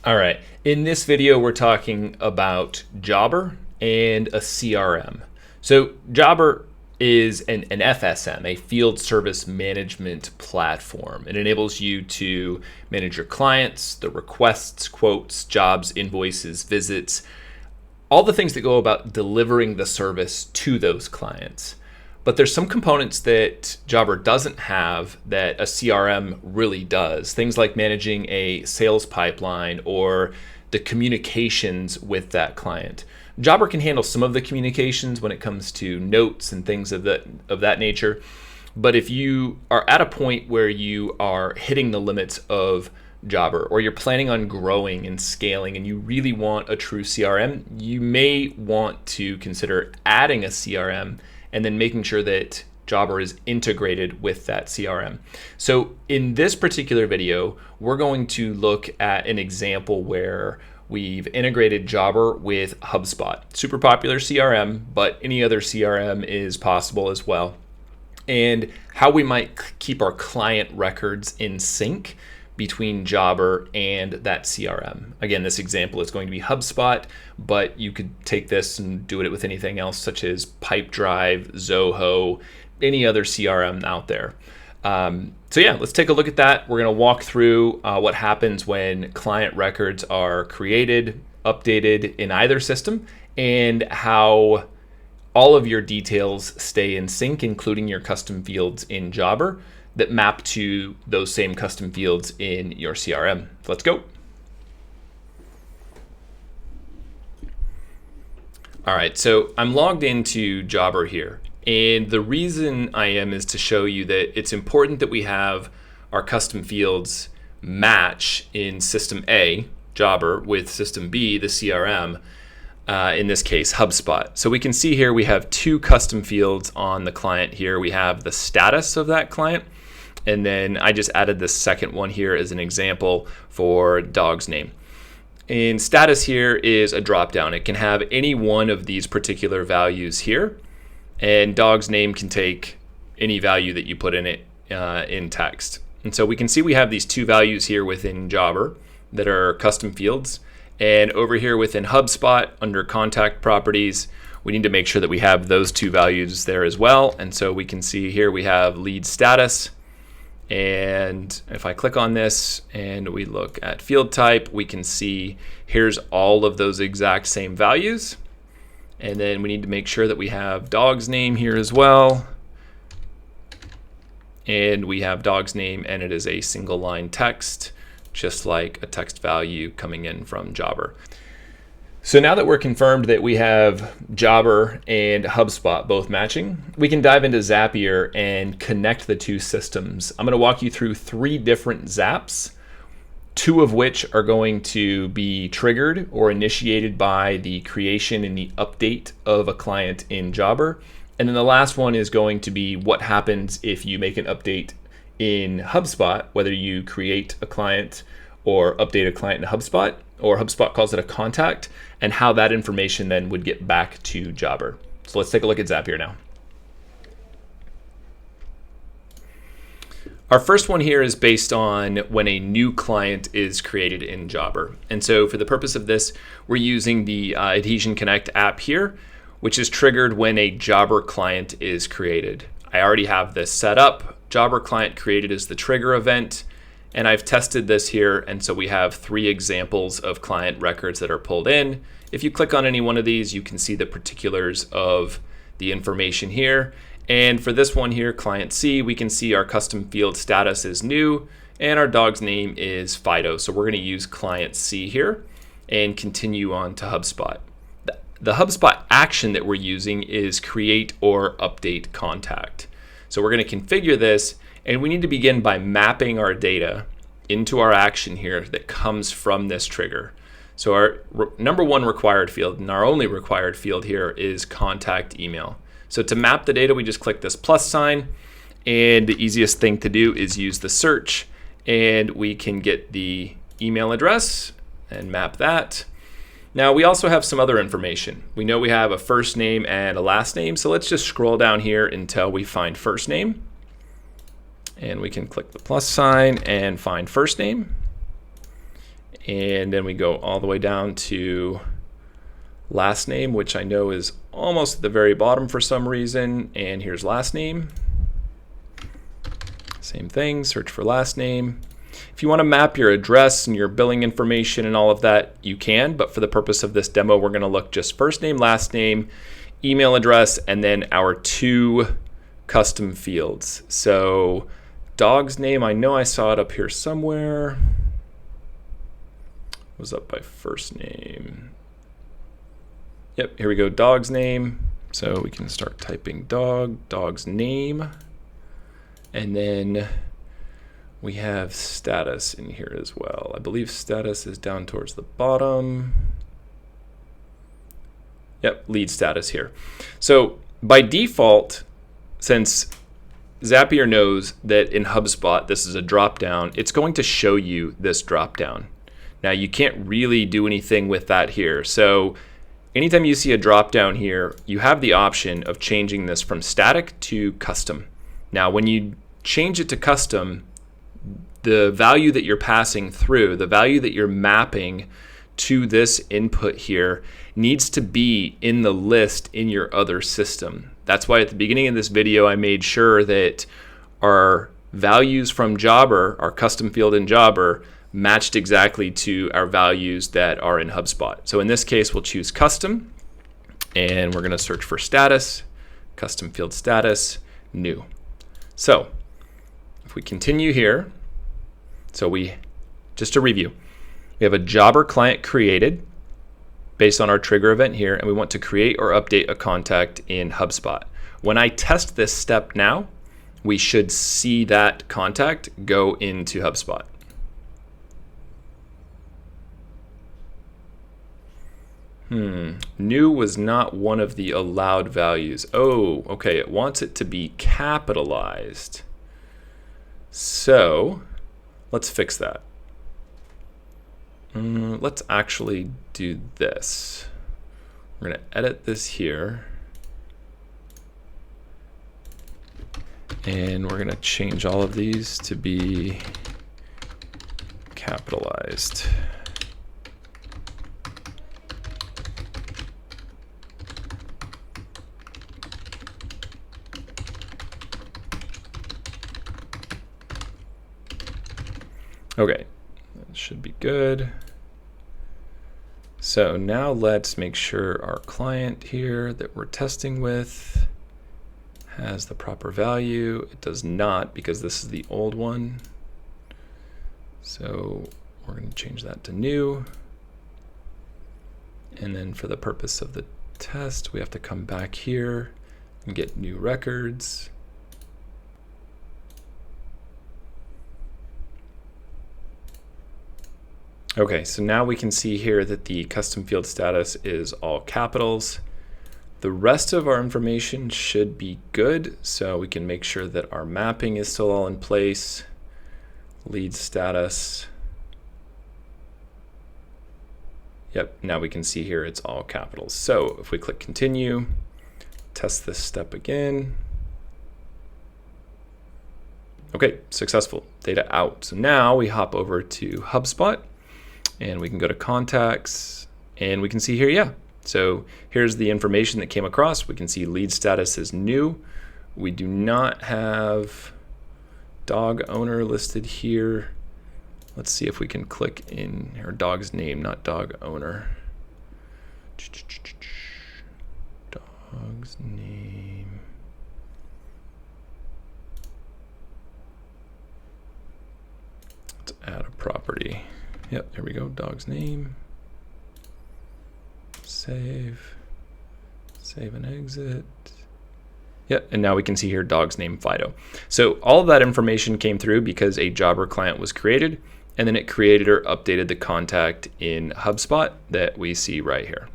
All right, in this video, we're talking about Jobber and a CRM. So Jobber is an FSM, a field service management platform. It enables you to manage your clients, the requests, quotes, jobs, invoices, visits, all the things that go about delivering the service to those clients. But there's some components that Jobber doesn't have that a CRM really does. Things like managing a sales pipeline or the communications with that client. Jobber can handle some of the communications when it comes to notes and things of that nature. But if you are at a point where you are hitting the limits of Jobber, or you're planning on growing and scaling and you really want a true CRM, you may want to consider adding a CRM and then making sure that Jobber is integrated with that CRM. So in this particular video, we're going to look at an example where we've integrated Jobber with HubSpot. Super popular CRM, but any other CRM is possible as well. And how we might keep our client records in sync between Jobber and that CRM. Again, this example is going to be HubSpot, but you could take this and do it with anything else such as Pipedrive, Zoho, any other CRM out there. So yeah, let's take a look at that. We're going to walk through what happens when client records are created, updated in either system, and how all of your details stay in sync, including your custom fields in Jobber that map to those same custom fields in your CRM. Let's go. All right, so I'm logged into Jobber here. And the reason I am is to show you that it's important that we have our custom fields match in system A, Jobber, with system B, the CRM, in this case, HubSpot. So we can see here we have two custom fields on the client here. We have the status of that client, and then I just added this second one here as an example for dog's name. And status here is a dropdown. It can have any one of these particular values here, and dog's name can take any value that you put in it in text. And so we can see we have these two values here within Jobber that are custom fields. And over here within HubSpot under contact properties, we need to make sure that we have those two values there as well. And so we can see here we have lead status. And if I click on this and we look at field type, we can see here's all of those exact same values. And then we need to make sure that we have dog's name here as well. And we have dog's name, and it is a single line text, just like a text value coming in from Jobber. So now that we're confirmed that we have Jobber and HubSpot both matching, we can dive into Zapier and connect the two systems. I'm going to walk you through 3 different Zaps, 2 of which are going to be triggered or initiated by the creation and the update of a client in Jobber. And then the last one is going to be what happens if you make an update in HubSpot, whether you create a client or update a client in HubSpot, or HubSpot calls it a contact, and how that information then would get back to Jobber. So let's take a look at Zapier now. Our first one here is based on when a new client is created in Jobber. And so for the purpose of this, we're using the Adhesion Connect app here, which is triggered when a Jobber client is created. I already have this set up. Jobber client created is the trigger event. And I've tested this here, and so we have 3 examples of client records that are pulled in. If you click on any one of these, you can see the particulars of the information here. And for this one here, client C, we can see our custom field status is new, and our dog's name is Fido. So we're going to use client C here and continue on to HubSpot. The HubSpot action that we're using is create or update contact. So we're going to configure this, and we need to begin by mapping our data into our action here that comes from this trigger. So our number 1 required field, and our only required field here, is contact email. So to map the data, we just click this plus sign, and the easiest thing to do is use the search, and we can get the email address and map that. Now we also have some other information. We know we have a first name and a last name, so let's just scroll down here until we find first name. And we can click the plus sign and find first name. And then we go all the way down to last name, which I know is almost at the very bottom for some reason. And here's last name. Same thing, search for last name. If you want to map your address and your billing information and all of that, you can. But for the purpose of this demo, we're going to look just first name, last name, email address, and then our 2 custom fields. So dog's name, I know I saw it up here somewhere. Was up by first name. Yep, here we go, dog's name. So we can start typing dog's name. And then we have status in here as well. I believe status is down towards the bottom. Yep, lead status here. So by default, since Zapier knows that in HubSpot this is a dropdown, it's going to show you this dropdown. Now you can't really do anything with that here. So anytime you see a dropdown here, you have the option of changing this from static to custom. Now when you change it to custom, the value that you're passing through, the value that you're mapping to this input here needs to be in the list in your other system. That's why at the beginning of this video, I made sure that our values from Jobber, our custom field in Jobber, matched exactly to our values that are in HubSpot. So in this case, we'll choose custom, and we're going to search for status, custom field status, new. So if we continue here, just to review, we have a Jobber client created based on our trigger event here, and we want to create or update a contact in HubSpot. When I test this step now, we should see that contact go into HubSpot. New was not one of the allowed values. Oh, okay, it wants it to be capitalized. So let's fix that. Let's actually do this. We're going to edit this here. And we're going to change all of these to be capitalized. Okay, that should be good. So now let's make sure our client here that we're testing with has the proper value. It does not, because this is the old one. So we're going to change that to new. And then for the purpose of the test, we have to come back here and get new records. Okay, so now we can see here that the custom field status is all capitals. The rest of our information should be good, so we can make sure that our mapping is still all in place. Lead status. Yep, now we can see here it's all capitals. So if we click continue, test this step again. Okay, successful, data out. So now we hop over to HubSpot. And we can go to contacts, and we can see here, yeah. So here's the information that came across. We can see lead status is new. We do not have dog owner listed here. Let's see if we can click in our dog's name, not dog owner. Dog's name. Let's add a property. Yep, there we go, dog's name. Save and exit. Yep, and now we can see here dog's name Fido. So all of that information came through because a Jobber client was created, and then it created or updated the contact in HubSpot that we see right here.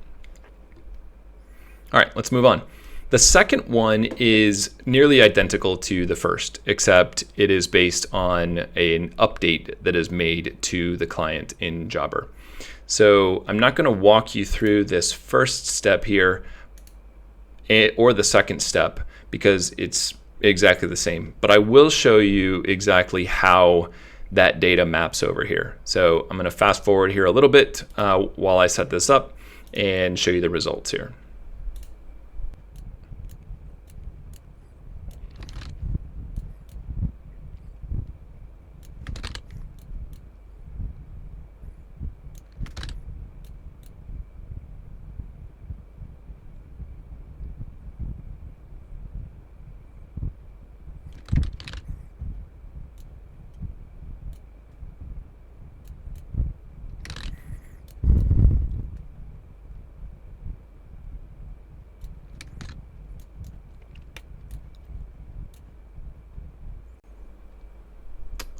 All right, let's move on. The second one is nearly identical to the first, except it is based on an update that is made to the client in Jobber. So I'm not going to walk you through this first step here or the second step because it's exactly the same, but I will show you exactly how that data maps over here. So I'm going to fast forward here a little bit while I set this up and show you the results here.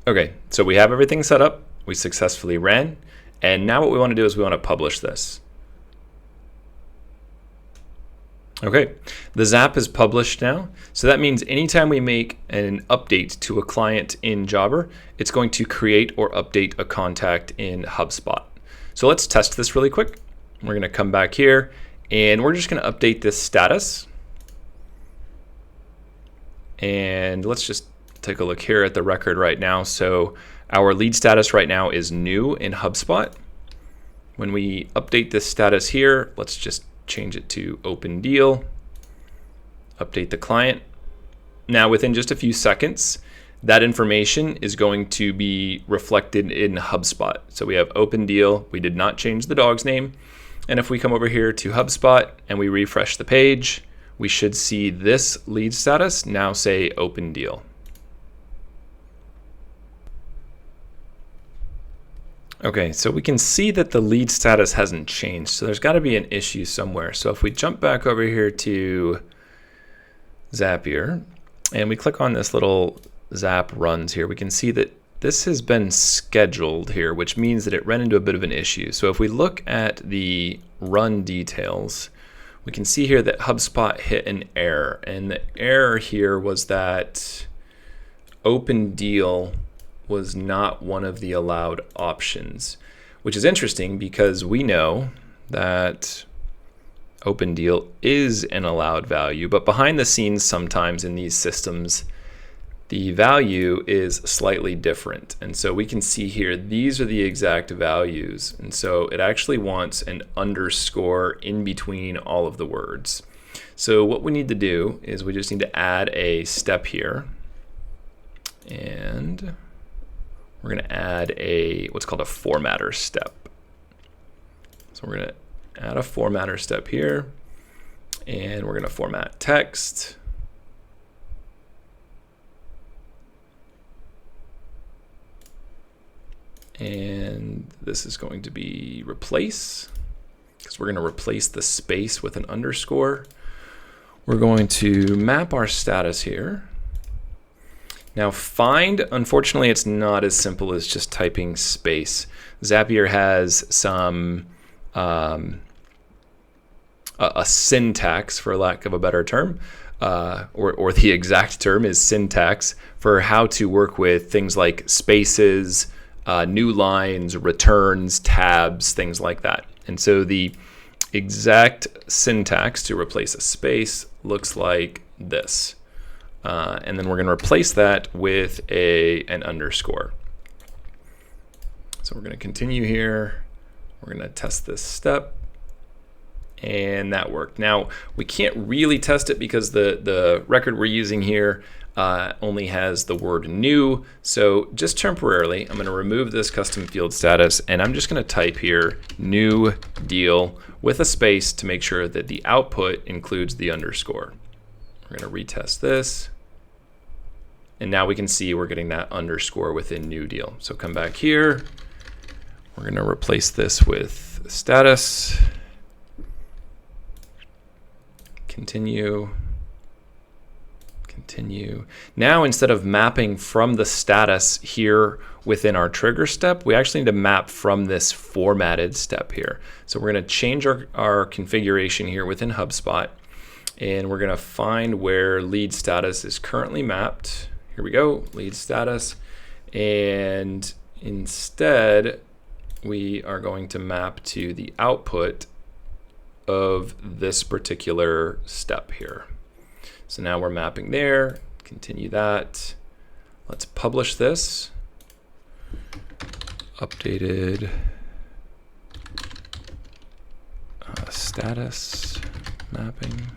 Okay, so we have everything set up. We successfully ran. And now what we want to do is we want to publish this. Okay, the Zap is published now. So that means anytime we make an update to a client in Jobber, it's going to create or update a contact in HubSpot. So let's test this really quick. We're going to come back here and we're just going to update this status. And let's just take a look here at the record right now. So our lead status right now is new in HubSpot. When we update this status here, let's just change it to open deal, update the client. Now within just a few seconds, that information is going to be reflected in HubSpot. So we have open deal, we did not change the dog's name. And if we come over here to HubSpot and we refresh the page, we should see this lead status now say open deal. Okay, so we can see that the lead status hasn't changed. So there's got to be an issue somewhere. So if we jump back over here to Zapier and we click on this little Zap runs here, we can see that this has been scheduled here, which means that it ran into a bit of an issue. So if we look at the run details, we can see here that HubSpot hit an error. And the error here was that open deal was not one of the allowed options, which is interesting because we know that open deal is an allowed value, but behind the scenes sometimes in these systems, the value is slightly different. And so we can see here, these are the exact values. And so it actually wants an underscore in between all of the words. So what we need to do is we just need to add a step here. And we're going to add a what's called a formatter step. So we're going to add a formatter step here, and we're going to format text. And this is going to be replace, because we're going to replace the space with an underscore. We're going to map our status here. Now find, unfortunately, it's not as simple as just typing space. Zapier has some a syntax, for lack of a better term, or the exact term is syntax for how to work with things like spaces, new lines, returns, tabs, things like that. And so the exact syntax to replace a space looks like this. And then we're going to replace that with an underscore. So we're going to continue here. We're going to test this step. And that worked. Now, we can't really test it because the record we're using here only has the word new. So just temporarily, I'm going to remove this custom field status, and I'm just going to type here new deal with a space to make sure that the output includes the underscore. We're going to retest this. And now we can see we're getting that underscore within new deal. So come back here. We're going to replace this with status. Continue. Continue. Now, instead of mapping from the status here within our trigger step, we actually need to map from this formatted step here. So we're going to change our configuration here within HubSpot, and we're going to find where lead status is currently mapped. Here we go, lead status. And instead, we are going to map to the output of this particular step here. So now we're mapping there, continue that. Let's publish this. updated status mapping.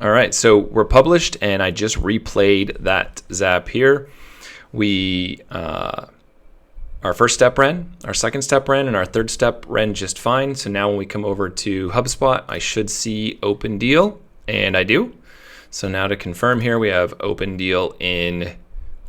All right, so we're published, and I just replayed that Zap here. Our first step ran, our second step ran, and our third step ran just fine. So now when we come over to HubSpot, I should see open deal, and I do. So now to confirm here, we have open deal in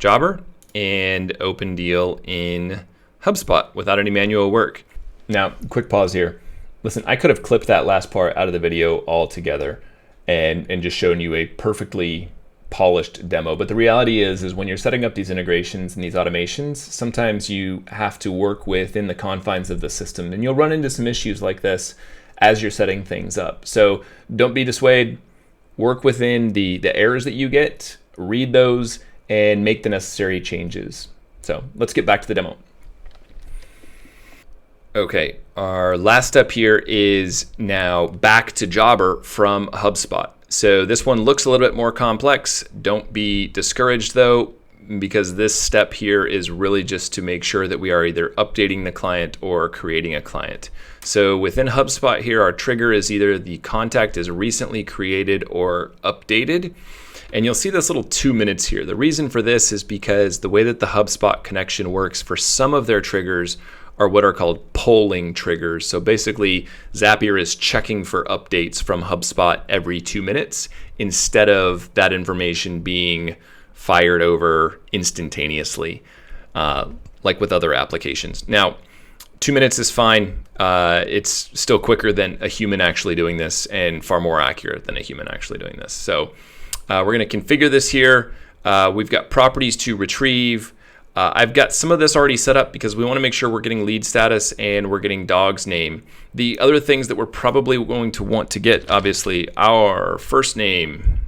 Jobber and open deal in HubSpot without any manual work. Now, quick pause here. Listen, I could have clipped that last part out of the video altogether and just shown you a perfectly polished demo. But the reality is when you're setting up these integrations and these automations, sometimes you have to work within the confines of the system, and you'll run into some issues like this as you're setting things up. So don't be dissuaded. Work within the errors that you get, read those, and make the necessary changes. So let's get back to the demo. Okay, our last step here is now back to Jobber from HubSpot. So this one looks a little bit more complex. Don't be discouraged though, because this step here is really just to make sure that we are either updating the client or creating a client. So within HubSpot here, our trigger is either the contact is recently created or updated. And you'll see this little 2 minutes here. The reason for this is because the way that the HubSpot connection works for some of their triggers are what are called polling triggers. So basically, Zapier is checking for updates from HubSpot every 2 minutes instead of that information being fired over instantaneously, like with other applications. Now, 2 minutes is fine. It's still quicker than a human actually doing this and far more accurate than a human actually doing this. So we're going to configure this here. We've got properties to retrieve. I've got some of this already set up because we want to make sure we're getting lead status and we're getting dog's name. The other things that we're probably going to want to get, obviously, our first name.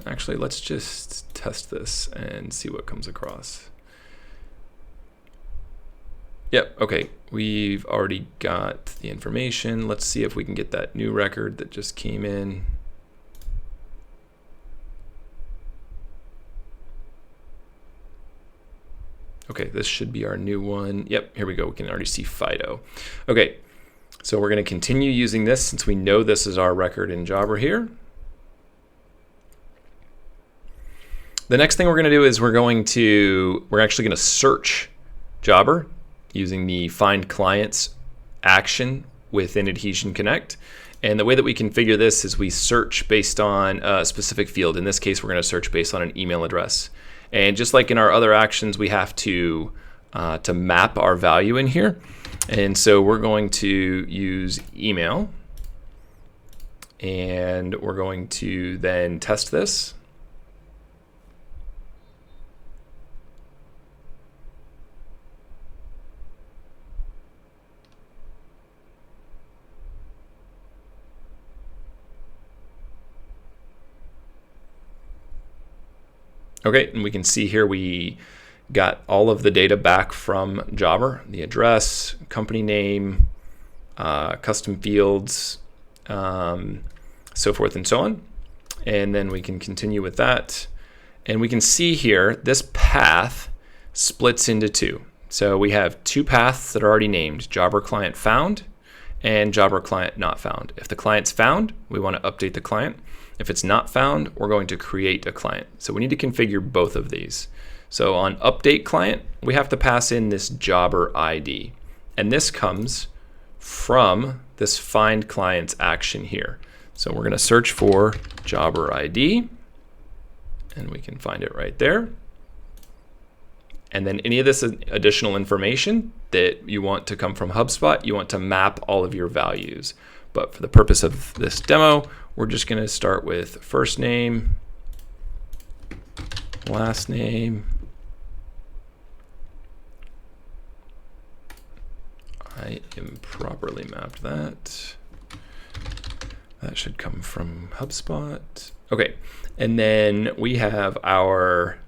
Actually, let's just test this and see what comes across. Yep, okay, we've already got the information. Let's see if we can get that new record that just came in. Okay, this should be our new one. Yep, here we go. We can already see Fido. Okay, so we're going to continue using this since we know this is our record in Jobber here. The next thing we're going to do is we're actually going to search Jobber using the Find Clients action within Adhesion Connect. And the way that we configure this is we search based on a specific field. In this case, we're going to search based on an email address. And just like in our other actions, we have to map our value in here. And so we're going to use email. And we're going to then test this. Okay, and we can see here we got all of the data back from Jobber, the address, company name, custom fields, so forth and so on. And then we can continue with that. And we can see here this path splits into two. So we have two paths that are already named, Jobber client found and Jobber client not found. If the client's found, we want to update the client. If it's not found, we're going to create a client. So we need to configure both of these. So on update client, we have to pass in this Jobber ID. And this comes from this find clients action here. So we're going to search for Jobber ID, and we can find it right there. And then any of this additional information that you want to come from HubSpot, you want to map all of your values. But for the purpose of this demo, we're just going to start with first name, last name. I improperly mapped that. That should come from HubSpot. Okay, and then we have our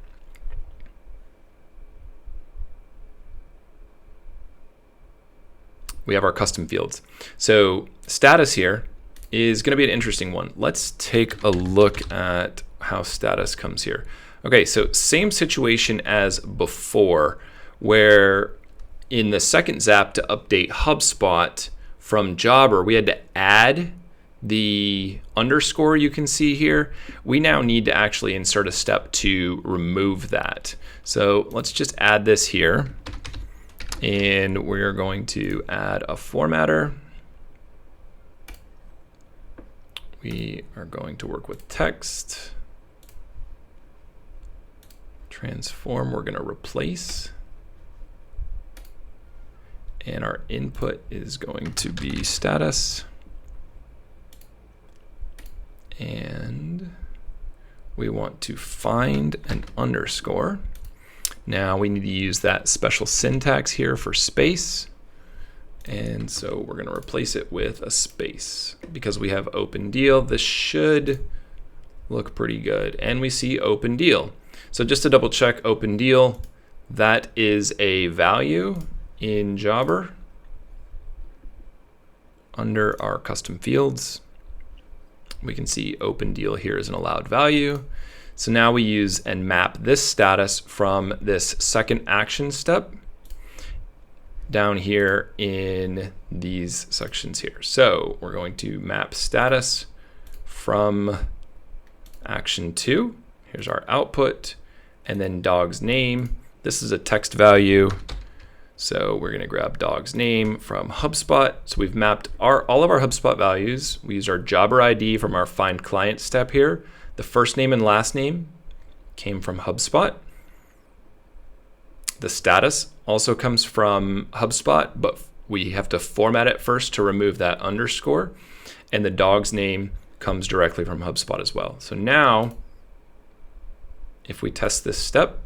we have our custom fields. So status here is going to be an interesting one. Let's take a look at how status comes here. Okay, so same situation as before, where in the second Zap to update HubSpot from Jobber, we had to add the underscore you can see here. We now need to actually insert a step to remove that. So let's just add this here, and we're going to add a formatter. We are going to work with text. Transform, we're going to replace. And our input is going to be status. And we want to find an underscore. Now we need to use that special syntax here for space. And so we're going to replace it with a space. Because we have open deal, this should look pretty good. And we see open deal. So just to double check open deal, that is a value in Jobber under our custom fields. We can see open deal here is an allowed value. So now we use and map this status from this second action step down here in these sections here. So we're going to map status from action 2. Here's our output, and then dog's name. This is a text value. So we're going to grab dog's name from HubSpot. So we've mapped all of our HubSpot values. We use our Jobber ID from our find client step here. The first name and last name came from HubSpot. The status also comes from HubSpot, but we have to format it first to remove that underscore. And the dog's name comes directly from HubSpot as well. So now, if we test this step,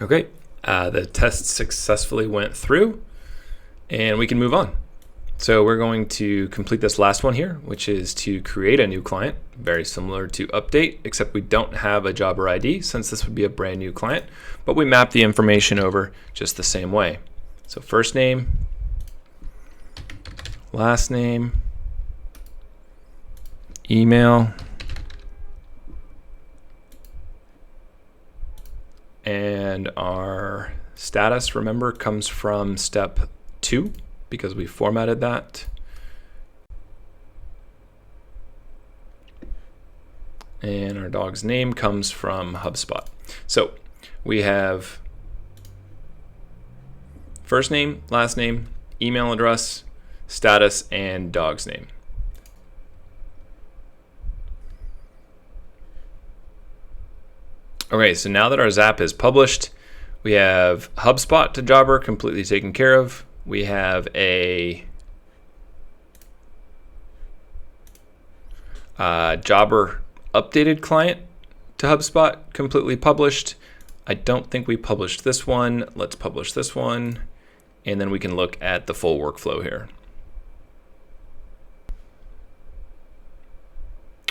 okay, the test successfully went through, and we can move on. So we're going to complete this last one here, which is to create a new client, very similar to update, except we don't have a Jobber ID since this would be a brand new client, but we map the information over just the same way. So first name, last name, email, and our status, remember, comes from step 2 because we formatted that. And our dog's name comes from HubSpot. So we have first name, last name, email address, status, and dog's name. Okay, so now that our Zap is published, we have HubSpot to Jobber completely taken care of. We have a Jobber updated client to HubSpot completely published. I don't think we published this one. Let's publish this one, and then we can look at the full workflow here.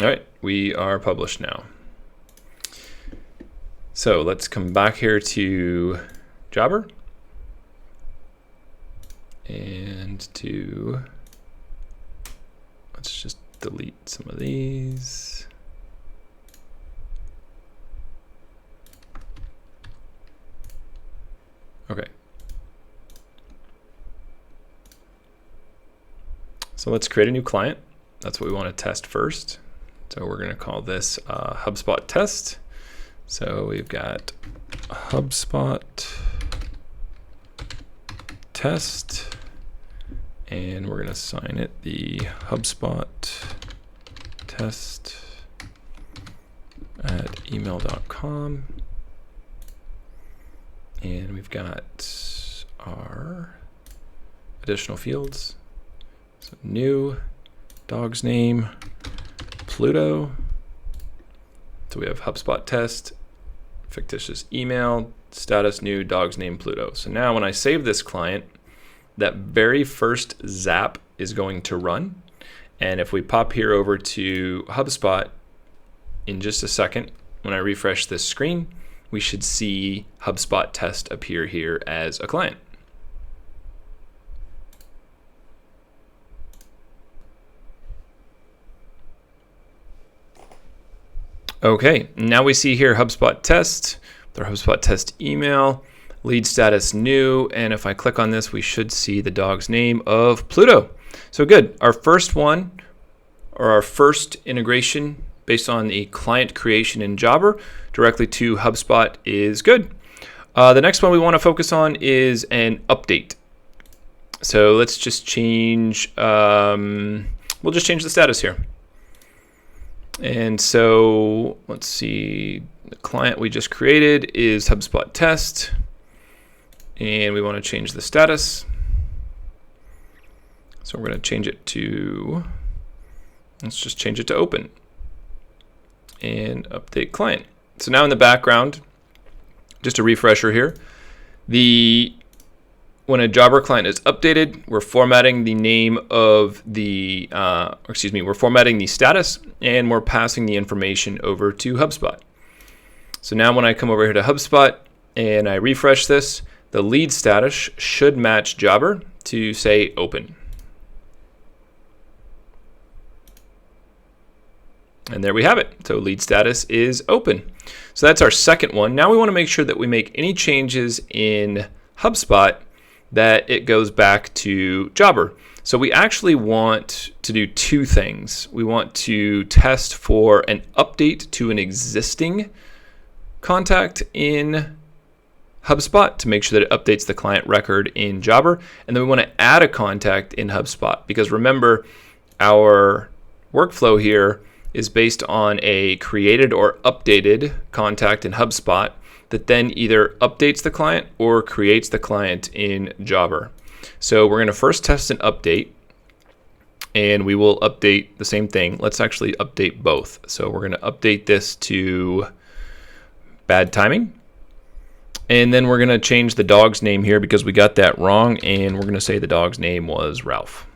All right, we are published now. So let's come back here to Jobber and let's just delete some of these. Okay. So let's create a new client. That's what we want to test first. So we're going to call this HubSpot test. So we've got HubSpot test, and we're going to assign it the HubSpot test at email.com. And we've got our additional fields. So new, dog's name, Pluto. So we have HubSpot test, fictitious email, status new, dog's name, Pluto. So now when I save this client, that very first Zap is going to run. And if we pop here over to HubSpot in just a second, when I refresh this screen, we should see HubSpot test appear here as a client. Okay, now we see here HubSpot test, their HubSpot test email, lead status new, and if I click on this, we should see the dog's name of Pluto. So good, our first one, or our first integration based on the client creation in Jobber directly to HubSpot is good. The next one we want to focus on is an update. So let's just change, we'll just change the status here. And so let's see, the client we just created is HubSpot test, and we want to change the status. So we're going to change it to, let's just change it to open and update client. So now in the background, just a refresher here, when a Jobber client is updated, we're formatting the name of the, we're formatting the status, and we're passing the information over to HubSpot. So now when I come over here to HubSpot and I refresh this, the lead status should match Jobber to say open. And there we have it. So lead status is open. So that's our second one. Now we want to make sure that we make any changes in HubSpot that it goes back to Jobber. So we actually want to do two things. We want to test for an update to an existing contact in HubSpot to make sure that it updates the client record in Jobber. And then we want to add a contact in HubSpot, because remember, our workflow here is based on a created or updated contact in HubSpot that then either updates the client or creates the client in Jobber. So we're going to first test an update, and we will update the same thing. Let's actually update both. So we're going to update this to bad timing. And then we're going to change the dog's name here because we got that wrong, and we're going to say the dog's name was Ralph.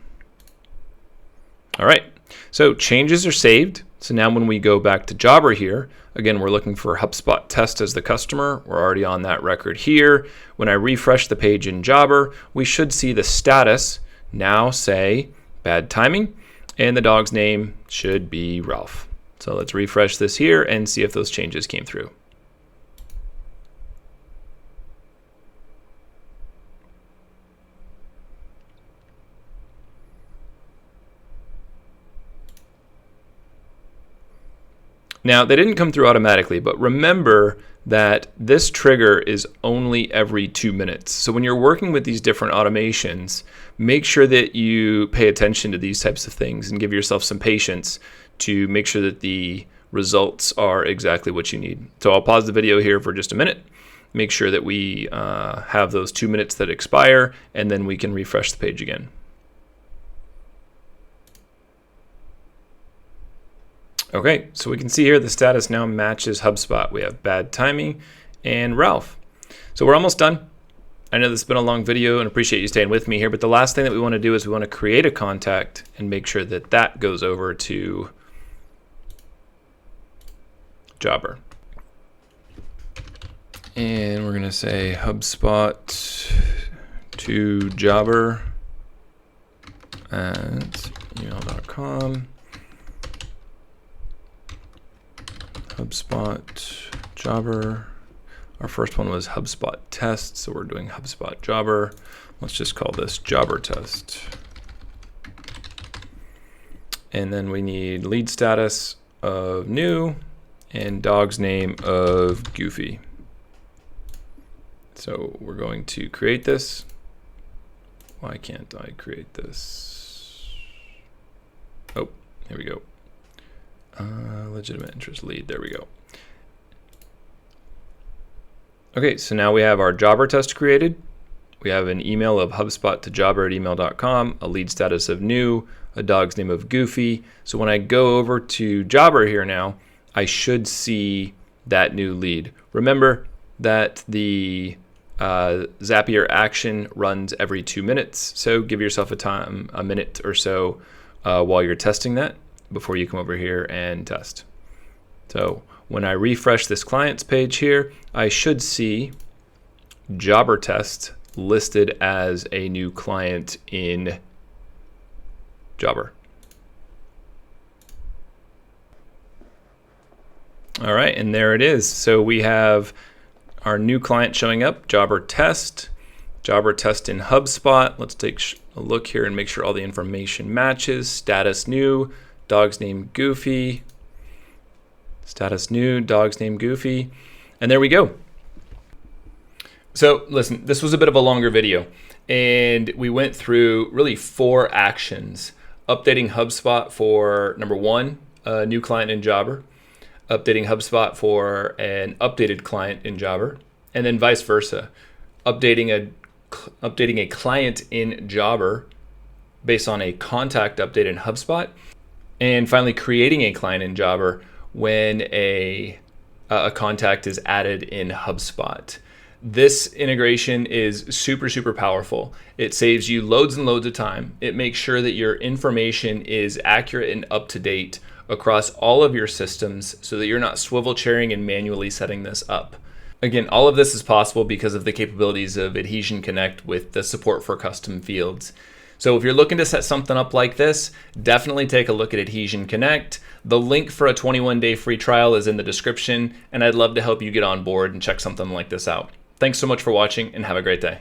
All right, so changes are saved. So now when we go back to Jobber here, again, we're looking for HubSpot test as the customer. We're already on that record here. When I refresh the page in Jobber, we should see the status now say bad timing, and the dog's name should be Ralph. So let's refresh this here and see if those changes came through. Now, they didn't come through automatically, but remember that this trigger is only every 2 minutes. So when you're working with these different automations, make sure that you pay attention to these types of things and give yourself some patience to make sure that the results are exactly what you need. So I'll pause the video here for just a minute, make sure that we have those 2 minutes that expire, and then we can refresh the page again. Okay, so we can see here the status now matches HubSpot. We have bad timing and Ralph. So we're almost done. I know this has been a long video and appreciate you staying with me here, but the last thing that we want to do is we want to create a contact and make sure that that goes over to Jobber. And we're going to say HubSpot to Jobber at email.com. HubSpot Jobber. Our first one was HubSpot test, so we're doing HubSpot Jobber. Let's just call this Jobber test. And then we need lead status of new and dog's name of Goofy. So we're going to create this. Why can't I create this? Oh, here we go. Legitimate interest lead. There we go. Okay, so now we have our Jobber test created. We have an email of HubSpot to Jobber at email.com, a lead status of new, a dog's name of Goofy. So when I go over to Jobber here now, I should see that new lead. Remember that the Zapier action runs every 2 minutes. So give yourself a minute or so while you're testing that before you come over here and test. So When I refresh this clients page here, I should see Jobber Test listed as a new client in Jobber. All right, and there it is. So we have our new client showing up, Jobber Test in HubSpot. Let's take a look here and make sure all the information matches. Status new, dog's name Goofy. Status new, dog's name Goofy. And there we go. So listen, this was a bit of a longer video, and we went through really 4 actions. Updating HubSpot for number 1, a new client in Jobber. Updating HubSpot for an updated client in Jobber, and then vice versa. Updating a client in Jobber based on a contact update in HubSpot, and finally creating a client in Jobber when a contact is added in HubSpot. This integration is super, super powerful. It saves you loads and loads of time. It makes sure that your information is accurate and up to date across all of your systems so that you're not swivel chairing and manually setting this up. Again, all of this is possible because of the capabilities of Adhesion Connect with the support for custom fields. So if you're looking to set something up like this, definitely take a look at Adhesion Connect. The link for a 21-day free trial is in the description, and I'd love to help you get on board and check something like this out. Thanks so much for watching, and have a great day.